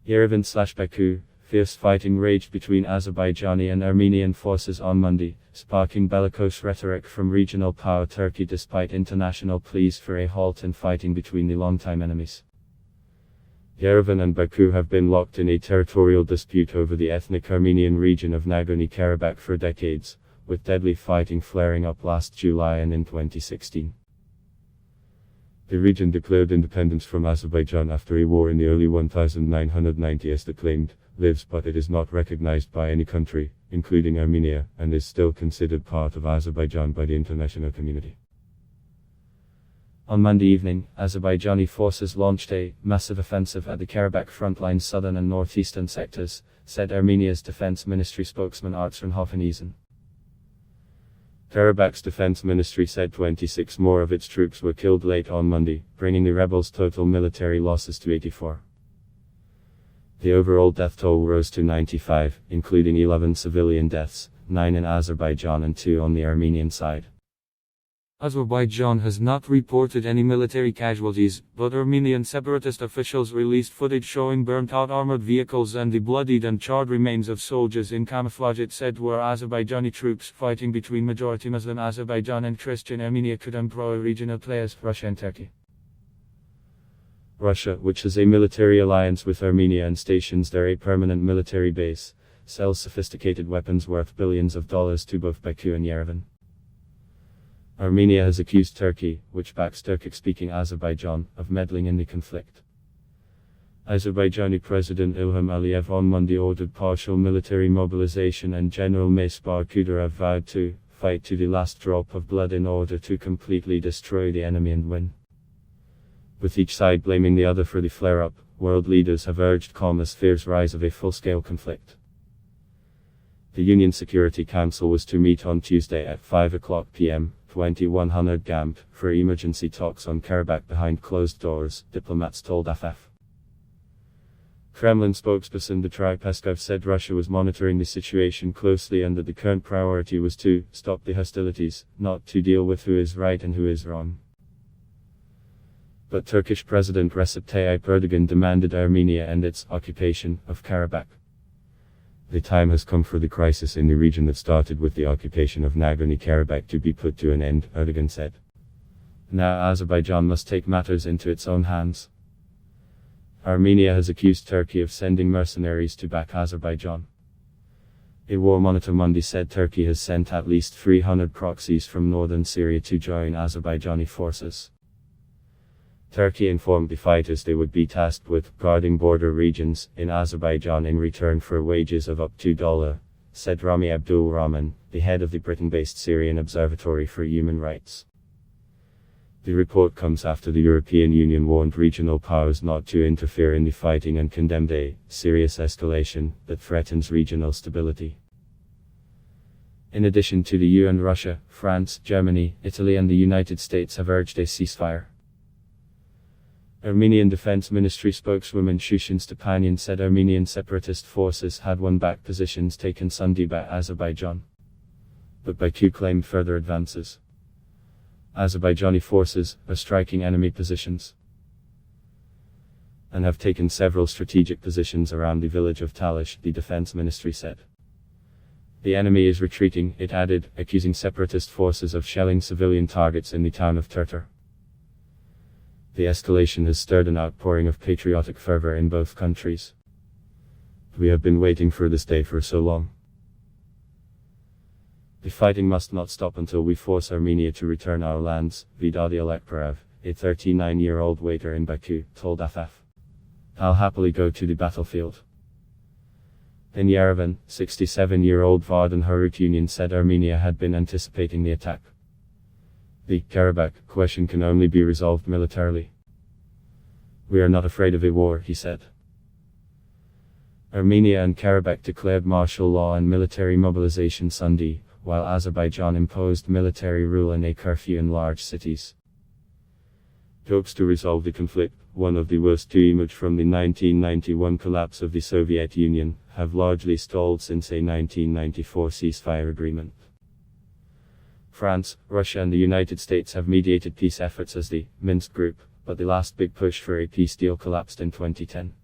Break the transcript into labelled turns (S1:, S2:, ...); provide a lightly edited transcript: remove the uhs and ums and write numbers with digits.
S1: YEEREVAN/Baku, fierce fighting raged between Azerbaijani and Armenian forces on Monday, sparking bellicose rhetoric from regional power Turkey despite international pleas for a halt in fighting between the longtime enemies. Yerevan and Baku have been locked in a territorial dispute over the ethnic Armenian region of Nagorno-Karabakh for decades, with deadly fighting flaring up last July and in 2016. The region declared independence from Azerbaijan after a war in the early 1990s that claimed, lives but it is not recognized by any country, including Armenia, and is still considered part of Azerbaijan by the international community. On Monday evening, Azerbaijani forces launched a massive offensive at the Karabakh frontline's southern and northeastern sectors, said Armenia's defense ministry spokesman Artsran Hovhannisyan. Karabakh's defense ministry said 26 more of its troops were killed late on Monday, bringing the rebels' total military losses to 84. The overall death toll rose to 95, including 11 civilian deaths, 9 in Azerbaijan and 2 on the Armenian side.
S2: Azerbaijan has not reported any military casualties, but Armenian separatist officials released footage showing burnt-out armored vehicles and the bloodied and charred remains of soldiers in camouflage it said were Azerbaijani troops fighting between majority Muslim Azerbaijan and Christian Armenia could employ regional players, Russia and Turkey.
S1: Russia, which has a military alliance with Armenia and stations there a permanent military base, sells sophisticated weapons worth billions of dollars to both Baku and Yerevan. Armenia has accused Turkey, which backs Turkic-speaking Azerbaijan, of meddling in the conflict. Azerbaijani President Ilham Aliyev on Monday ordered partial military mobilization and General Mesbah Kudarav vowed to fight to the last drop of blood in order to completely destroy the enemy and win. With each side blaming the other for the flare-up, world leaders have urged calm as fears rise of a full-scale conflict. The UN Security Council was to meet on Tuesday at 5:00 p.m. 2100 GAMP, for emergency talks on Karabakh behind closed doors, diplomats told AFF. Kremlin spokesperson Dmitry Peskov said Russia was monitoring the situation closely and that the current priority was to stop the hostilities, not to deal with who is right and who is wrong. But Turkish President Recep Tayyip Erdogan demanded Armenia end its occupation of Karabakh. The time has come for the crisis in the region that started with the occupation of Nagorno-Karabakh to be put to an end, Erdogan said. Now Azerbaijan must take matters into its own hands. Armenia has accused Turkey of sending mercenaries to back Azerbaijan. A war monitor Monday said Turkey has sent at least 300 proxies from northern Syria to join Azerbaijani forces. Turkey informed the fighters they would be tasked with guarding border regions in Azerbaijan in return for wages of up to $, said Rami Abdul Rahman, the head of the Britain-based Syrian Observatory for Human Rights. The report comes after the European Union warned regional powers not to interfere in the fighting and condemned a serious escalation that threatens regional stability. In addition to the EU and Russia, France, Germany, Italy and the United States have urged a ceasefire. Armenian Defense Ministry spokeswoman Shushin Stepanyan said Armenian separatist forces had won back positions taken Sunday by Azerbaijan. But Baku claimed further advances. Azerbaijani forces are striking enemy positions and have taken several strategic positions around the village of Talish, the defense ministry said. The enemy is retreating, it added, accusing separatist forces of shelling civilian targets in the town of Terter. The escalation has stirred an outpouring of patriotic fervor in both countries. We have been waiting for this day for so long. The fighting must not stop until we force Armenia to return our lands, Vidadi Alekperev, a 39-year-old waiter in Baku, told AFF. I'll happily go to the battlefield. In Yerevan, 67-year-old Vardan Harutyunian said Armenia had been anticipating the attack. The Karabakh question can only be resolved militarily. We are not afraid of a war, he said. Armenia and Karabakh declared martial law and military mobilization Sunday, while Azerbaijan imposed military rule and a curfew in large cities. Talks to resolve the conflict, one of the worst to emerge from the 1991 collapse of the Soviet Union, have largely stalled since a 1994 ceasefire agreement. France, Russia and the United States have mediated peace efforts as the Minsk Group, but the last big push for a peace deal collapsed in 2010.